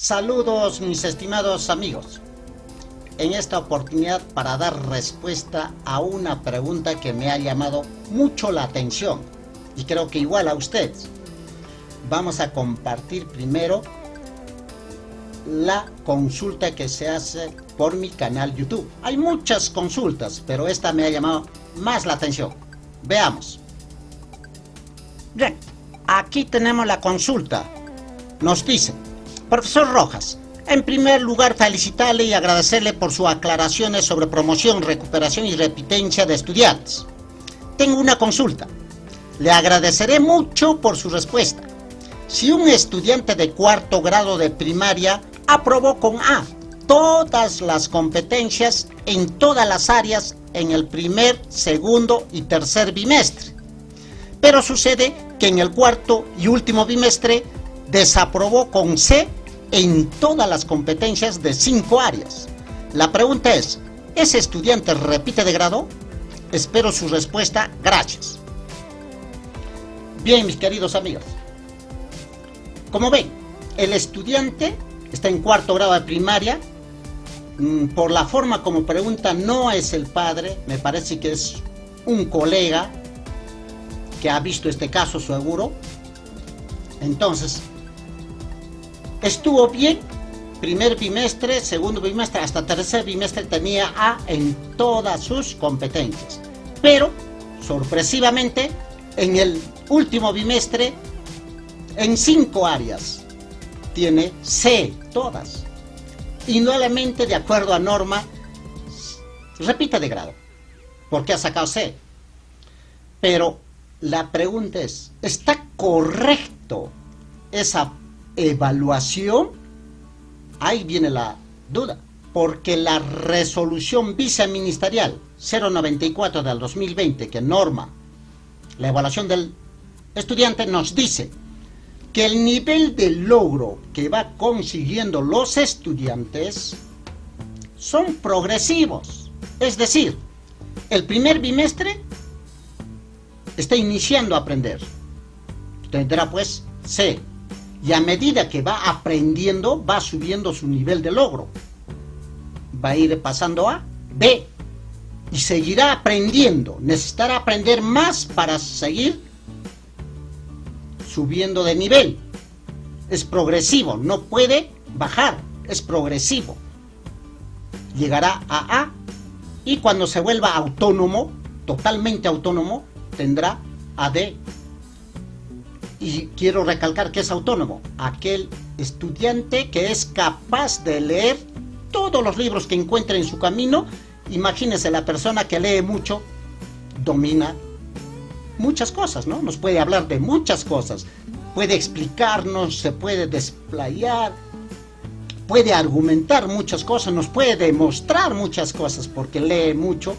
Saludos mis estimados amigos. En esta oportunidad para dar respuesta a una pregunta que me ha llamado mucho la atención y creo que igual a ustedes. Vamos a compartir primero la consulta que se hace por mi canal YouTube. Hay muchas consultas, pero esta me ha llamado más la atención. Veamos. Bien, aquí tenemos la consulta. Nos dice: profesor Rojas, en primer lugar felicitarle y agradecerle por sus aclaraciones sobre promoción, recuperación y repitencia de estudiantes. Tengo una consulta. Le agradeceré mucho por su respuesta. Si un estudiante de cuarto grado de primaria aprobó con A todas las competencias en todas las áreas en el primer, segundo y tercer bimestre, pero sucede que en el cuarto y último bimestre desaprobó con C en todas las competencias de 5 áreas. La pregunta es, ¿ese estudiante repite de grado? Espero su respuesta. Gracias. Bien, mis queridos amigos. Como ven, el estudiante está en cuarto grado de primaria. Por la forma como pregunta, no es el padre, me parece que es un colega que ha visto este caso seguro. Entonces, estuvo bien, primer bimestre, segundo bimestre, hasta tercer bimestre tenía A en todas sus competencias. Pero, sorpresivamente, en el último bimestre, en 5 áreas, tiene C, todas. Y nuevamente, de acuerdo a norma, repite de grado, porque ha sacado C. Pero la pregunta es, ¿está correcto esa evaluación? Ahí viene la duda, porque la resolución viceministerial 094 del 2020, que norma la evaluación del estudiante, nos dice que el nivel de logro que va consiguiendo los estudiantes son progresivos. Es decir, el primer bimestre está iniciando a aprender, tendrá pues C, y a medida que va aprendiendo va subiendo su nivel de logro, va a ir pasando a B y seguirá aprendiendo, necesitará aprender más para seguir subiendo de nivel. Es progresivo, no puede bajar, es progresivo. Llegará a A y cuando se vuelva autónomo, totalmente autónomo, tendrá a D. Y quiero recalcar que es autónomo, aquel estudiante que es capaz de leer todos los libros que encuentre en su camino. Imagínense, la persona que lee mucho domina muchas cosas, ¿no? Nos puede hablar de muchas cosas, puede explicarnos, se puede desplayar, puede argumentar muchas cosas, nos puede demostrar muchas cosas porque lee muchos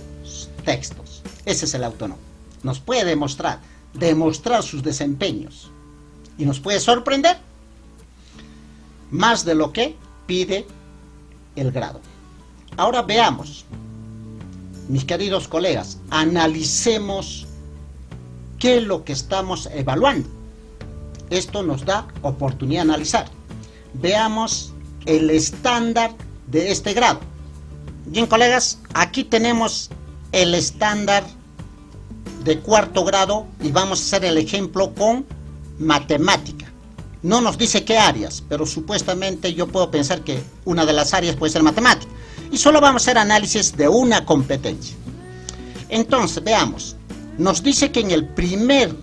textos. Ese es el autónomo. Nos puede demostrar sus desempeños y nos puede sorprender más de lo que pide el grado. Ahora veamos, mis queridos colegas, analicemos qué es lo que estamos evaluando. Esto nos da oportunidad de analizar. Veamos el estándar de este grado. Bien, colegas, aquí tenemos el estándar de cuarto grado y vamos a hacer el ejemplo con matemática. No nos dice qué áreas, pero supuestamente yo puedo pensar que una de las áreas puede ser matemática. Y solo vamos a hacer análisis de una competencia. Entonces, veamos. Nos dice que en el primer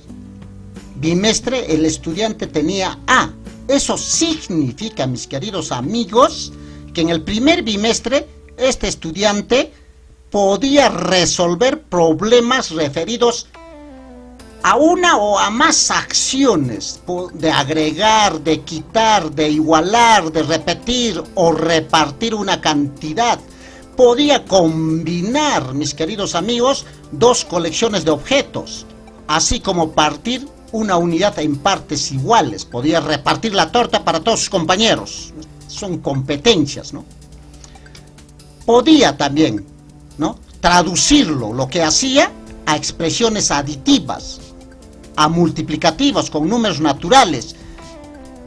bimestre el estudiante tenía A. Eso significa, mis queridos amigos, que en el primer bimestre este estudiante podía resolver problemas referidos a una o a más acciones, de agregar, de quitar, de igualar, de repetir o repartir una cantidad. Podía combinar, mis queridos amigos, 2 colecciones de objetos, así como partir una unidad en partes iguales. Podía repartir la torta para todos sus compañeros. Son competencias, ¿no? Podía también, ¿no?, traducirlo, lo que hacía, a expresiones aditivas, a multiplicativas con números naturales,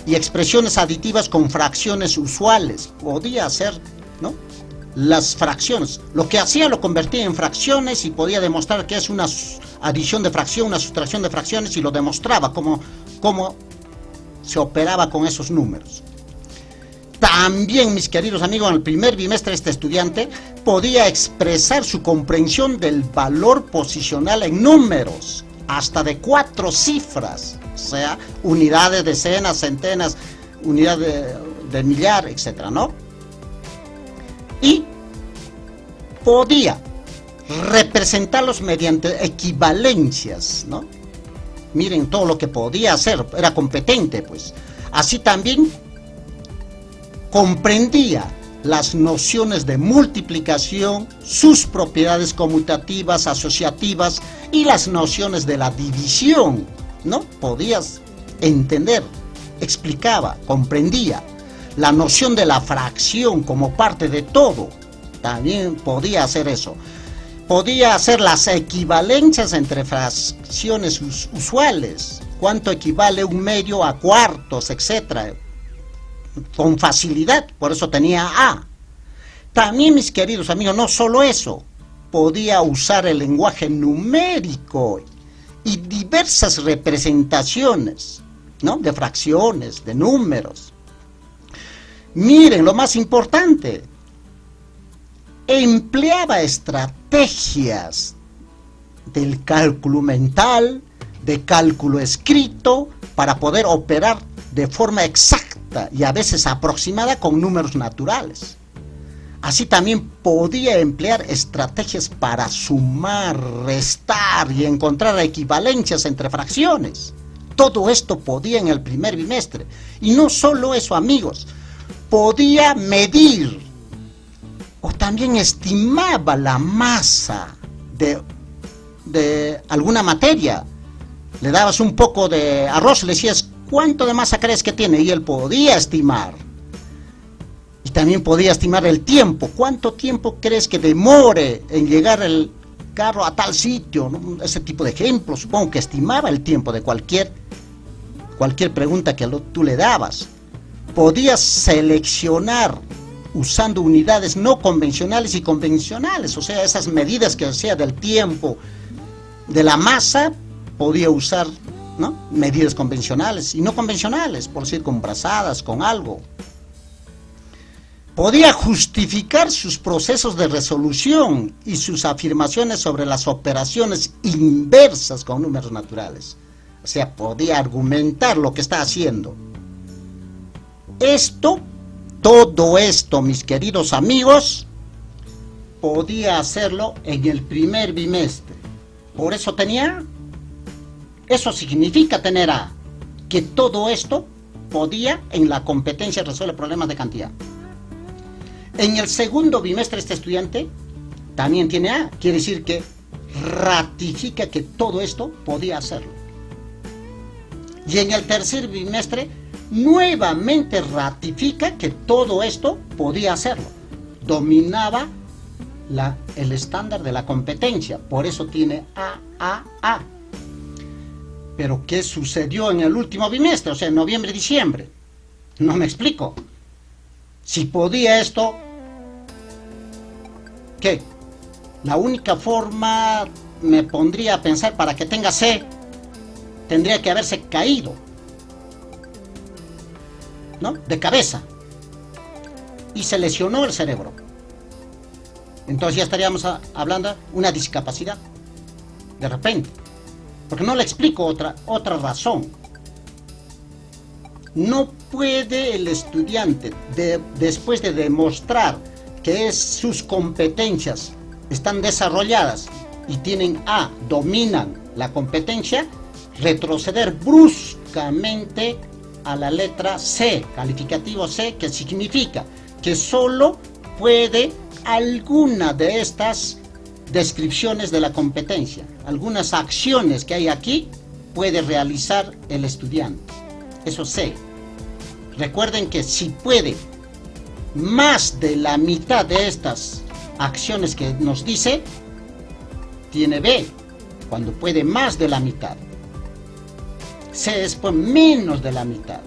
y expresiones aditivas con fracciones usuales. Podía hacer, ¿no?, las fracciones. Lo que hacía lo convertía en fracciones y podía demostrar que es una adición de fracción, una sustracción de fracciones, y lo demostraba cómo se operaba con esos números. También, mis queridos amigos, en el primer bimestre este estudiante podía expresar su comprensión del valor posicional en números, hasta de 4 cifras, o sea, unidades, decenas, centenas, unidades de millar, etcétera, ¿no? Y podía representarlos mediante equivalencias, ¿no? Miren todo lo que podía hacer, era competente, pues. Así también comprendía las nociones de multiplicación, sus propiedades conmutativas, asociativas y las nociones de la división, ¿no? Podías entender, explicaba, comprendía la noción de la fracción como parte de todo. También podía hacer eso. Podía hacer las equivalencias entre fracciones usuales. ¿Cuánto equivale un medio a cuartos, etcétera? Con facilidad, por eso tenía A. También, mis queridos amigos, no solo eso, podía usar el lenguaje numérico y diversas representaciones, ¿no?, de fracciones, de números. Miren, lo más importante, empleaba estrategias del cálculo mental, de cálculo escrito, para poder operar de forma exacta y a veces aproximada con números naturales. Así también podía emplear estrategias para sumar, restar y encontrar equivalencias entre fracciones. Todo esto podía en el primer bimestre. Y no solo eso, amigos, podía medir o también estimaba la masa de alguna materia. Le dabas un poco de arroz, le decías, ¿cuánto de masa crees que tiene? Y él podía estimar. Y también podía estimar el tiempo. ¿Cuánto tiempo crees que demore en llegar el carro a tal sitio? ¿No? Ese tipo de ejemplos. Supongo que estimaba el tiempo de cualquier pregunta que tú le dabas. Podías seleccionar usando unidades no convencionales y convencionales. O sea, esas medidas que hacía del tiempo, de la masa, podía usar, ¿no?, medidas convencionales y no convencionales, por decir, con brazadas, con algo. Podía justificar sus procesos de resolución y sus afirmaciones sobre las operaciones inversas con números naturales. O sea, podía argumentar lo que está haciendo. Todo esto, mis queridos amigos, podía hacerlo en el primer bimestre. Por eso tenía A. Eso significa tener A, que todo esto podía en la competencia resolver problemas de cantidad. En el segundo bimestre este estudiante también tiene A, quiere decir que ratifica que todo esto podía hacerlo. Y en el tercer bimestre nuevamente ratifica que todo esto podía hacerlo. Dominaba el estándar de la competencia, por eso tiene A. Pero ¿qué sucedió en el último bimestre? O sea, en noviembre y diciembre. No me explico. Si podía esto, ¿qué? La única forma, me pondría a pensar, para que tenga C, tendría que haberse caído, ¿no?, de cabeza. Y se lesionó el cerebro. Entonces ya estaríamos hablando de una discapacidad. De repente. Porque no le explico otra razón. No puede el estudiante, después de demostrar que sus competencias están desarrolladas y tienen A, dominan la competencia, retroceder bruscamente a la letra C, calificativo C, que significa que solo puede alguna de estas descripciones de la competencia, algunas acciones que hay aquí, puede realizar el estudiante. Eso C. Recuerden que si puede más de la mitad de estas acciones que nos dice, tiene B, cuando puede más de la mitad. C es por menos de la mitad.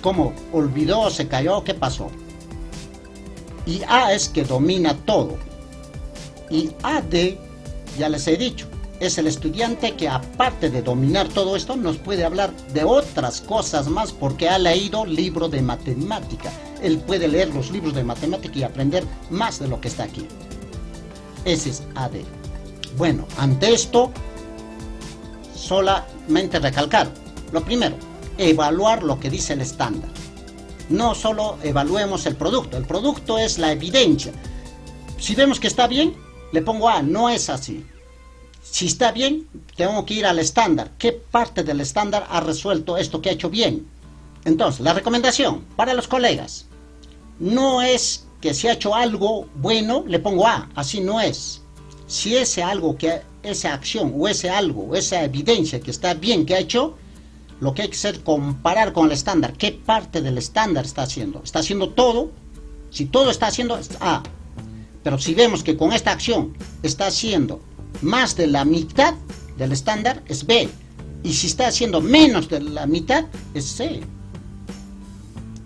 ¿Cómo? ¿Olvidó? ¿Se cayó? ¿Qué pasó? Y A es que domina todo. Y AD, ya les he dicho, es el estudiante que aparte de dominar todo esto, nos puede hablar de otras cosas más porque ha leído libros de matemática. Él puede leer los libros de matemática y aprender más de lo que está aquí. Ese es AD. Bueno, ante esto, solamente recalcar. Lo primero, evaluar lo que dice el estándar. No solo evaluemos el producto es la evidencia. Si vemos que está bien, le pongo A, no es así. Si está bien, tengo que ir al estándar. ¿Qué parte del estándar ha resuelto esto que ha hecho bien? Entonces, la recomendación para los colegas, no es que si ha hecho algo bueno, le pongo A, así no es. Si ese algo, esa acción o ese algo, esa evidencia que está bien que ha hecho, lo que hay que hacer es comparar con el estándar. ¿Qué parte del estándar está haciendo? ¿Está haciendo todo? Si todo está haciendo, es A. Pero si vemos que con esta acción está haciendo más de la mitad del estándar, es B. Y si está haciendo menos de la mitad, es C.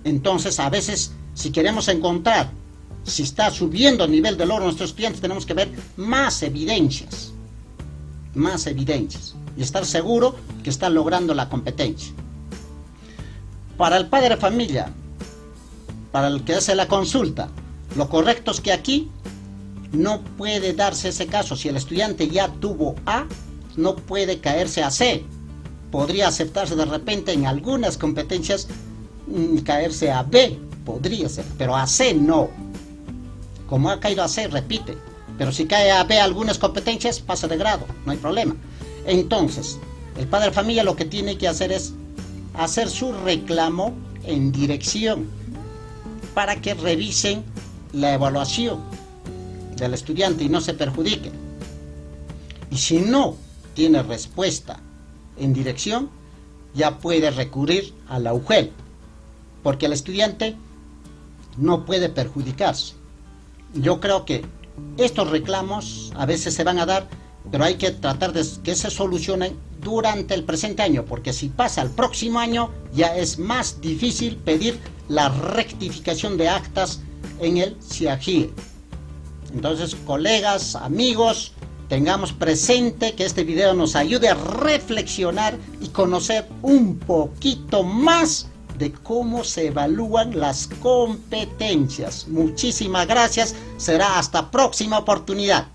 Entonces, a veces, si queremos encontrar si está subiendo el nivel del logro de nuestros estudiantes, tenemos que ver más evidencias. Más evidencias. Y estar seguro que están logrando la competencia. Para el padre de familia, para el que hace la consulta, lo correcto es que aquí no puede darse ese caso. Si el estudiante ya tuvo A, no puede caerse a C. Podría aceptarse de repente en algunas competencias caerse a B, podría ser, pero a C no. Como ha caído a C, repite. Pero si cae a B algunas competencias, pasa de grado, no hay problema. Entonces, el padre de familia lo que tiene que hacer es hacer su reclamo en dirección para que revisen la evaluación del estudiante y no se perjudique. Y si no tiene respuesta en dirección, ya puede recurrir a la UGEL, porque el estudiante no puede perjudicarse. Yo creo que estos reclamos a veces se van a dar, pero hay que tratar de que se solucionen durante el presente año, porque si pasa el próximo año ya es más difícil pedir la rectificación de actas en el CIAGIE. Entonces, colegas, amigos, tengamos presente que este video nos ayude a reflexionar y conocer un poquito más de cómo se evalúan las competencias. Muchísimas gracias. Será hasta próxima oportunidad.